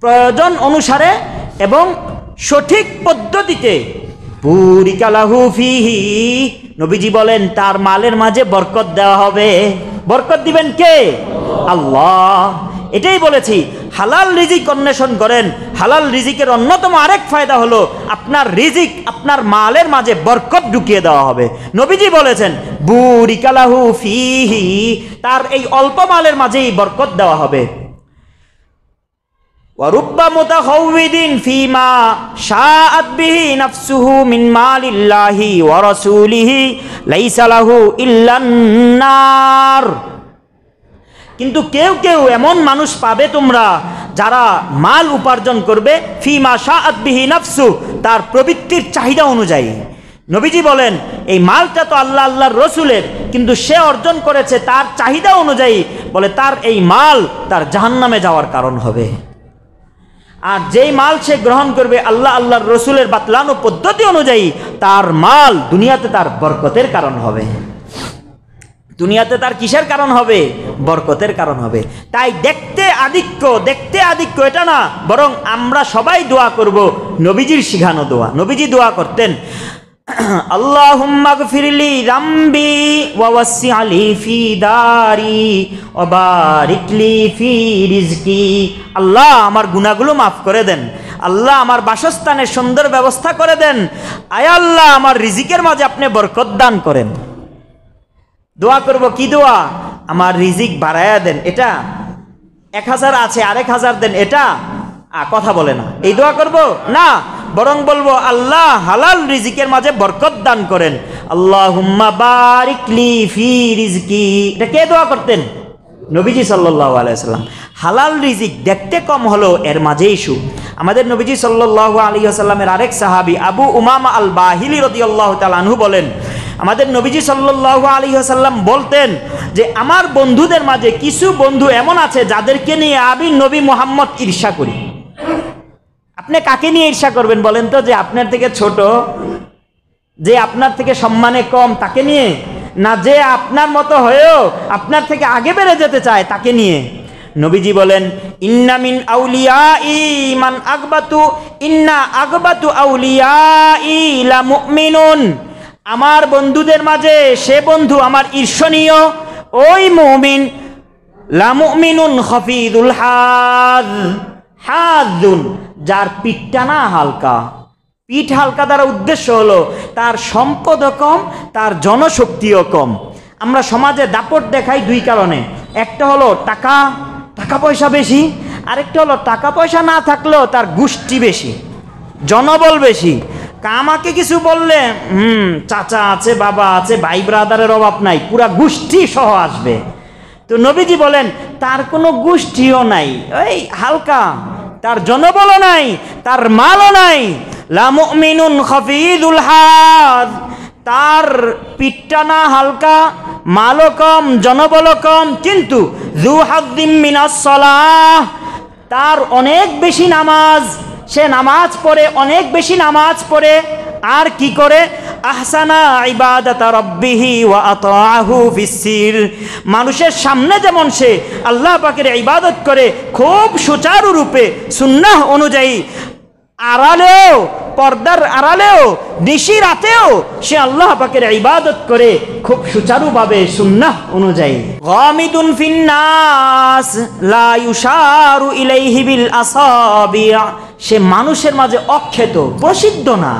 প্রয়োজন অনুসারে এবং সঠিক পদ্ধতিতে, বুরিকা লাহু ফিহি, নবীজি বলেন তার মালের মাঝে বরকত দেওয়া হবে। বরকত দিবেন কে? আল্লাহ। এটাই বলেছি, হালাল রিজিক অন্বেষণ করেন। হালাল রিজিকের অন্যতম আরেক ফায়দা হলো আপনার রিজিক, আপনার মালের মাঝে বরকত ঢুকিয়ে দেওয়া হবে। নবীজি বলেছেন বুরিকা লাহু ফিহি, তার এই অল্প মালের মাঝেই বরকত দেওয়া হবে। ওয়ারুব্বা মুতাখাউযিদিন ফিমা শাআত বিহি নাফসুহু মিন মালিল্লাহি ওয়া রাসূলিহি লাইসা লাহু ইল্লান নার। কিন্তু কেউ কেউ এমন মানুষ পাবে তোমরা, যারা মাল উপার্জন করবে ফিমা শাআত বিহি নাফসু, তার প্রবৃত্তির চাহিদা অনুযায়ী। নবীজি বলেন এই মালটা তো আল্লাহর রসুলের, কিন্তু সে অর্জন করেছে তার চাহিদা অনুযায়ী, বলে তার এই মাল তার জাহান্নামে যাওয়ার কারণ হবে। আর যেই মাল সে গ্রহণ করবে আল্লাহর রসুলের বাতলানো পদ্ধতি অনুযায়ী, তার মাল দুনিয়াতে তার বরকতের কারণ হবে। দুনিয়াতে তার কিসের কারণ হবে? বরকতের কারণ হবে। তাই দেখতে আধিক্য এটা না, বরং আমরা সবাই দোয়া করব নবীজির শিখানো দোয়া। নবীজি দোয়া করতেন আল্লাহুম্মা গফিরলি যামবি ওয়া ওয়াসসি'লি ফি দারি ওয়া বারিকলি ফি রিজকি। আল্লাহ আমার গুনাহগুলো মাফ করে দেন, আল্লাহ আমার বাসস্থানের সুন্দর ব্যবস্থা করে দেন, আয় আল্লাহ আমার রিজিকের মাঝে আপনি বরকত দান করেন। দোয়া করব কি দোয়া? আমার রিজিক বাড়ায়া দেন। এটা 1000 আছে, আরেক 1000 দেন, এটা কথা বলে না। এই দোয়া করব না, বরং বলবো আল্লাহ হালাল রিজিকের মাঝে বরকত দান করেন। আল্লাহুম্মা বারিকলি ফি রিজকি। এটা কে দোয়া করতেন? নবীজি সাল্লাল্লাহু আলাইহি ওয়াসাল্লাম। হালাল রিজিক দেখতে কম হলো, এর মাঝেই সুখ। আমাদের নবীজি সাল্লাল্লাহু আলাইহি ওয়াসাল্লামের আরেক সাহাবী আবু উমামা আল বাহিলি রাদিয়াল্লাহু তাআলা আনহু বলেন, আমাদের নবীজি সাল্লাল্লাহু আলাইহি ওয়াসাল্লাম বলতেন যে আমার বন্ধুদের মাঝে কিছু বন্ধু এমন আছে যাদেরকে নিয়ে আমি নবী মুহাম্মদ ঈর্ষা করি। আপনি কাকে নিয়ে ঈর্ষা করবেন বলেন তো? যে আপনার থেকে ছোট, যে আপনার থেকে সম্মানে কম, তাকে নিয়ে? না যে আপনার মতো হয়েও আপনার থেকে আগে বেড়ে যেতে চায়, তাকে নিয়ে? নবীজি বলেন ইন্না মিন আউলিয়াই মান আগবাতু ইন্না আগবাতু আউলিয়াই লা মুমিনুন। আমার বন্ধুদের মাঝে সে বন্ধু আমার ঈর্ষণীয় ওই মুমিন, লা মুমিনুন খাফিদুল হাযুন, যার পিঠটা না হালকা। পিঠ হালকা দ্বারা উদ্দেশ্য হলো তার সম্পদও কম, তার জনশক্তিও কম। আমরা সমাজে দাপট দেখাই দুই কারণে। একটা হলো টাকা পয়সা বেশি, আরেকটা হলো টাকা পয়সা না থাকলেও তার গোষ্ঠী বেশি, জনবল বেশি। আমাকে কিছু বললে চাচা আছে, বাবা আছে, ভাই ব্রাদারের অভাব নাই, পুরা গোষ্ঠী সহ আসবে। তো নবীজি বলেন তার কোনো গোষ্ঠীও নাই, ওই হালকা, তার জনবলও নাই, তার মালও নাই। লা মুমিনুন খাফিদুল হাদ, তার পিঠটা না হালকা, মালও কম, জনবলও কম, কিন্তু যু হাদ্দিম মিনাস সালাহ, তার অনেক বেশি নামাজ, সে নামাজ পড়ে, অনেক বেশি নামাজ পড়ে। আর কি করে? আহসানা ইবাদাতা রাব্বিহি ওয়া আতাআহু ফিসসির, মানুষের সামনে যেমন সে আল্লাহ পাকের ইবাদত করে খুব সুচারু রূপে সুন্নাহ অনুযায়ী, আড়ালেও, পর্দার আড়ালেও, নিশি রাতেও সে আল্লাহ পাকের ইবাদত করে খুব সুচারুভাবে সুন্নাহ অনুযায়ী। গামিদুন ফিন নাস লা ইউশারু ইলাইহি বিল আসাবি, সে মানুষের মাঝে অখ্যাত, প্রসিদ্ধ না।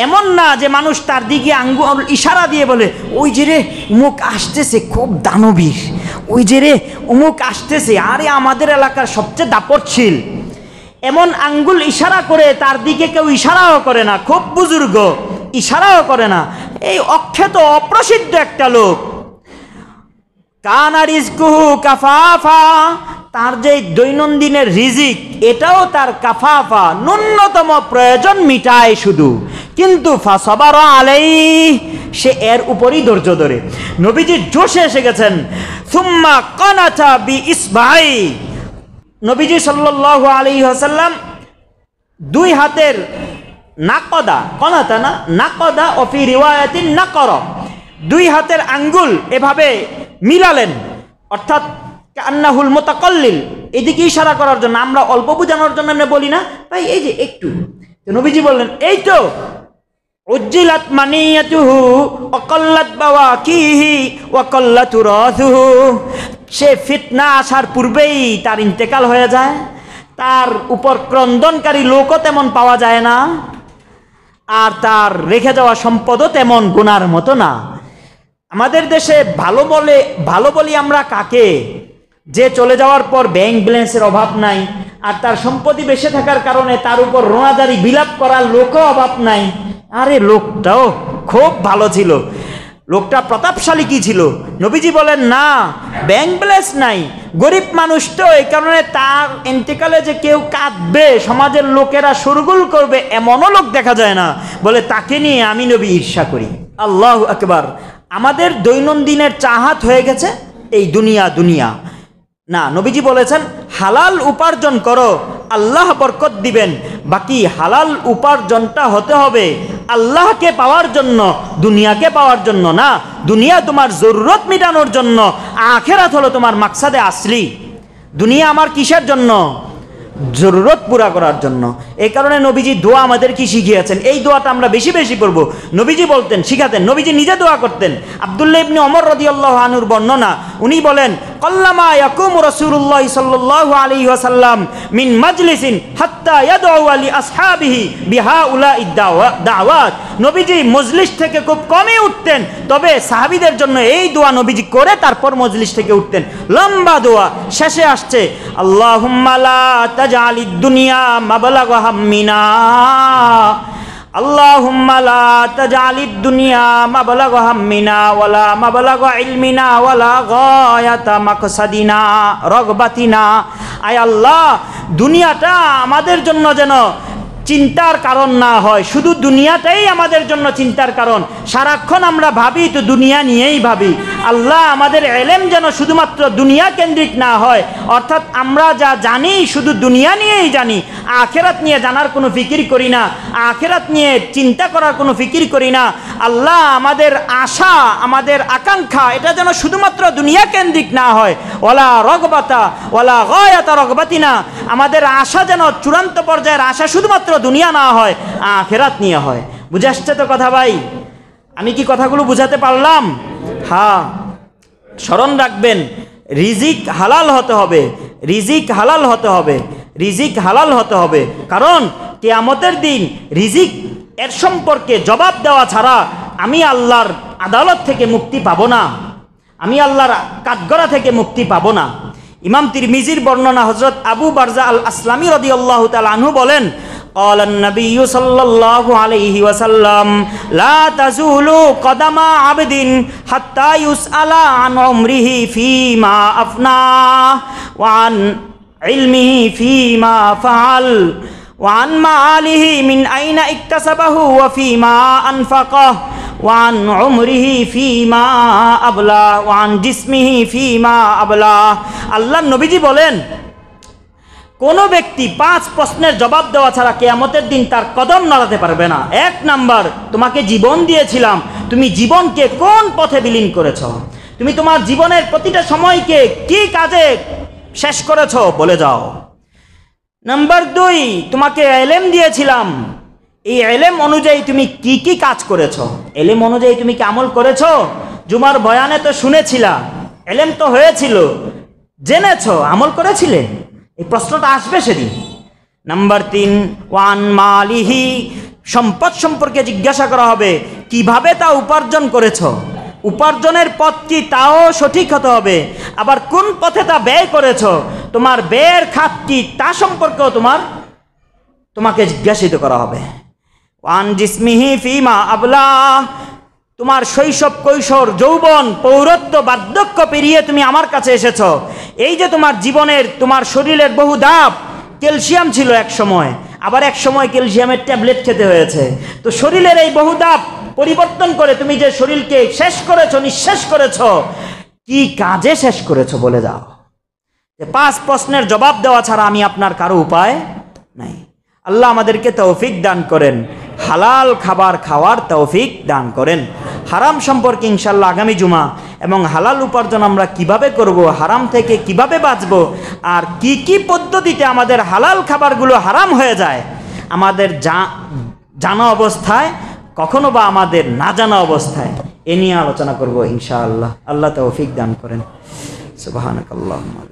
এমন না যে মানুষ তার দিকে আঙ্গুল ইশারা দিয়ে বলে ওই যে রে উমুক আসতেছে, খুব দানবীর, ওই যে রে উমুক আসতেছে, আরে আমাদের এলাকার সবচেয়ে দাপটশীল। এমন আঙ্গুল ইশারা করে তার দিকে কেউ ইশারাও করে না, খুব বুজুর্গ, ইশারাও করে না, এই অখ্যাত অপ্রসিদ্ধ একটা লোক। কানা রিজকুহু কাফাফা, তার যে দৈনন্দিনের রিজিক এটাও তার কাফাফা, ন্যূনতম প্রয়োজন মিটায় শুধু, কিন্তু ফাসাবারা আলাইহি, সে এর উপরই ধৈর্য ধরে। নবীজি জোশে এসে গেছেন। সুম্মা কানাতা বি ইসবাই, নবীজি সাল্লাল্লাহু আলাইহি ওয়াসাল্লাম দুই হাতের নাকদা, কনাতা না, নাকদা ও ফি রিওয়ায়াতিন নাকরা, দুই হাতের আঙ্গুল এভাবে মিলালেন, অর্থাৎ কান্নাহুল মুতাকাল্লিল, এদিকে ইশারা করার জন্য। আমরা অল্প বোঝানোর জন্য আমরা বলি না ভাই এই যে একটু, তো নবীজি বললেন এই তো উজ্জিলাত মানিয়াতুহু ওয়া কাল্লাত বাওয়াকিহি ওয়া কাল্লাত রাসুহু, সে ফিতনা আসার পূর্বেই তার ইন্তেকাল হয়ে যায়, তার উপর ক্রন্দনকারী লোকও তেমন পাওয়া যায় না, আর তার রেখে যাওয়া সম্পদও তেমন গুনার মতো না। আমাদের দেশে ভালো বলি আমরা কাকে? যে চলে যাওয়ার পর ব্যাংক ব্যালেন্সের অভাব নাই, আর তার সম্পত্তি বেঁচে থাকার কারণে তার উপর রোনাদারি বিলাপ করার লোকও অভাব নাই। আরে লোকটাও খুব ভালো ছিল, লোকটা প্রতাপশালী কি ছিল? নবীজি বলেন না, ব্যাংক ব্যালেন্স নাই, গরিব মানুষ তো, এই কারণে তার ইন্তেকালে যে কেউ কাঁদবে, সমাজের লোকেরা শোরগোল করবে, এমনও লোক দেখা যায় না। বলে তাকে নিয়ে আমি নবী ঈর্ষা করি। আল্লাহু আকবার। আমাদের দৈনন্দিনের চাহাত হয়ে গেছে এই দুনিয়া দুনিয়া না, নবীজি বলেছেন হালাল উপার্জন করো, আল্লাহ বরকত দিবেন। বাকি হালাল উপার্জনটা হতে হবে আল্লাহকে পাওয়ার জন্য, দুনিয়াকে পাওয়ার জন্য না। দুনিয়া তোমার জরুরত মেটানোর জন্য, আখিরাত হলো তোমার মাকসাদে আসলি। দুনিয়া আমার কিসের জন্য? জরুরত পুরা করার জন্য। এই কারণে নবীজি দোয়া আমাদের কি শিখিয়েছেন, এই দোয়াটা আমরা বেশি বেশি পড়বো। নবীজি বলতেন, শিখাতেন, নবীজি নিজে দোয়া করতেন। আব্দুল্লাহ ইবনে ওমর রাদিয়াল্লাহু আনহুর বর্ণনা, উনি বলেন কল্লামা ইয়াকুমু রাসূলুল্লাহ সাল্লাল্লাহু আলাইহি ওয়াসাল্লাম মিন মাজলিসিন হাত্তা ইয়াদউ লি আসহাবিহি বিহাউলাই দাওয়াত, নবীজি মজলিস থেকে খুব কমই উঠতেন, তবে সাহাবীদের জন্য এই দোয়া নবীজি করে তারপর মজলিস থেকে উঠতেন। লম্বা দোয়া, শেষে আসছে আল্লাহুম্মা লা তাজআলিদ দুনিয়া মাবলাগা হাম্মিনা, আল্লাহুম্মা লা তাজআলিদ দুনিয়া মাবলাগা হাম্মিনা ওয়ালা মাবলাগা ইলমিনা ওয়ালা গায়াতা মাকসাদিনা রগবাতিনা। আয় আল্লাহ, দুনিয়াটা আমাদের জন্য যেন চিন্তার কারণ না হয়, শুধু দুনিয়াটাই আমাদের জন্য চিন্তার কারণ। সারাক্ষণ আমরা ভাবি তো দুনিয়া নিয়েই ভাবি। আল্লাহ, আমাদের এলেম যেন শুধুমাত্র দুনিয়া কেন্দ্রিক না হয়, অর্থাৎ আমরা যা জানি শুধু দুনিয়া নিয়েই জানি, আখিরাত নিয়ে জানার কোনো ফিকির করি না, আখিরাত নিয়ে চিন্তা করার কোনো ফিকির করি না। আল্লাহ, আমাদের আশা, আমাদের আকাঙ্ক্ষা এটা যেন শুধুমাত্র দুনিয়া কেন্দ্রিক না হয়। ওয়ালা রগবাতা ওয়ালা গায়াতা রগবাতিনা, আমাদের আশা যেন চূড়ান্ত পর্যায়ের আশা শুধুমাত্র দুনিয়া না হয়, আখিরাত নিয়ে হয়। বুঝে আসছে তো কথা ভাই? আমি কি কথাগুলো বুঝাতে পারলাম? হ্যাঁ, স্মরণ রাখবেন, রিজিক হালাল হতে হবে, রিজিক হালাল হতে হবে, রিজিক হালাল হতে হবে। কারণ কিয়ামতের দিন রিজিক এর সম্পর্কে জবাব দেওয়া ছাড়া আমি আল্লাহর আদালত থেকে মুক্তি পাবো না, আমি আল্লাহর কাঠগড়া থেকে মুক্তি পাবো না। ইমাম তিরমিজির বর্ণনা, হযরত আবু বারজা আল আসলামী রাদিয়াল্লাহু তাআলা আনহু বলেন, قال النبي صلى الله عليه وسلم لا تزول قدم عبد حتى يسأل عن عمره فيما أفناه وعن علمه فيما فعل وعن ماله من أين اكتسبه وفيما أنفقه وعن عمره فيما أبلى وعن جسمه فيما أبلى। আল্লাহর নবীজি বলেন, কোনো ব্যক্তি 5 প্রশ্নের জবাব দেওয়া ছাড়া কিয়ামতের দিন তার কদম নড়াতে পারবে না। 1 নাম্বার, তোমাকে জীবন দিয়েছিলাম, তুমি জীবনকে কোন পথে বিলীন করেছ? তুমি তোমার জীবনের প্রতিটা সময়কে কি কাজে শেষ করেছ বলে যাও। নাম্বার 2, তোমাকে ইলম দিয়েছিলাম, এই ইলম অনুযায়ী তুমি কি কি কাজ করেছ? ইলম অনুযায়ী তুমি কি আমল করেছ? জুমার বয়ানে তো শুনেছিলা, ইলম তো হয়েছিল, জেনেছ, আমল করেছিলে? এই প্রশ্নটা আসবে সেদিন। নাম্বার 3, ওয়ান মালিহি, সম্পদ সম্পর্কে জিজ্ঞাসা করা হবে, কিভাবে তা উপার্জন করেছ, উপার্জনের পথ কি তাও সঠিক হতে হবে, আবার কোন পথে তা ব্যয় করেছ, তোমার ব্যয়ের খাত কি তা সম্পর্কেও তোমাকে জিজ্ঞাসিত করা হবে। ওয়ান জিসমিহি ফিমা আবলা, তোমার শৈশব, কৈশোর, যৌবন, পৌরত্ব, বার্ধক্য পেরিয়ে তুমি আমার কাছে এসেছ। এই যে তোমার জীবনের, তোমার শরীরের বহু ধাপ, ক্যালসিয়াম ছিল এক সময়, আবার এক সময় ক্যালসিয়ামের ট্যাবলেট খেতে হয়েছে। তো শরীরের এই বহু ধাপ পরিবর্তন করে তুমি যে শরীরকে শেষ করেছ, নিঃশেষ করেছ, কি কাজে শেষ করেছ বলে যাও। যে 5 প্রশ্নের জবাব দেওয়া ছাড়া আমি আপনার কারো উপায় নাই। আল্লাহ আমাদেরকে তৌফিক দান করেন, হালাল খাবার খাওয়ার তৌফিক দান করেন। হারাম সম্পর্কে ইনশাল্লাহ আগামী জুমা এবং হালাল উপার্জন আমরা কিভাবে করব, হারাম থেকে কিভাবে বাঁচব, আর কি কি পদ্ধতিতে আমাদের হালাল খাবারগুলো হারাম হয়ে যায় আমাদের জানা অবস্থায়, কখনো বা আমাদের না জানা অবস্থায়, এ নিয়ে আলোচনা করব ইনশাআল্লাহ। আল্লাহ তৌফিক দান করেন। সুবহানাকাল্লাহুম্মা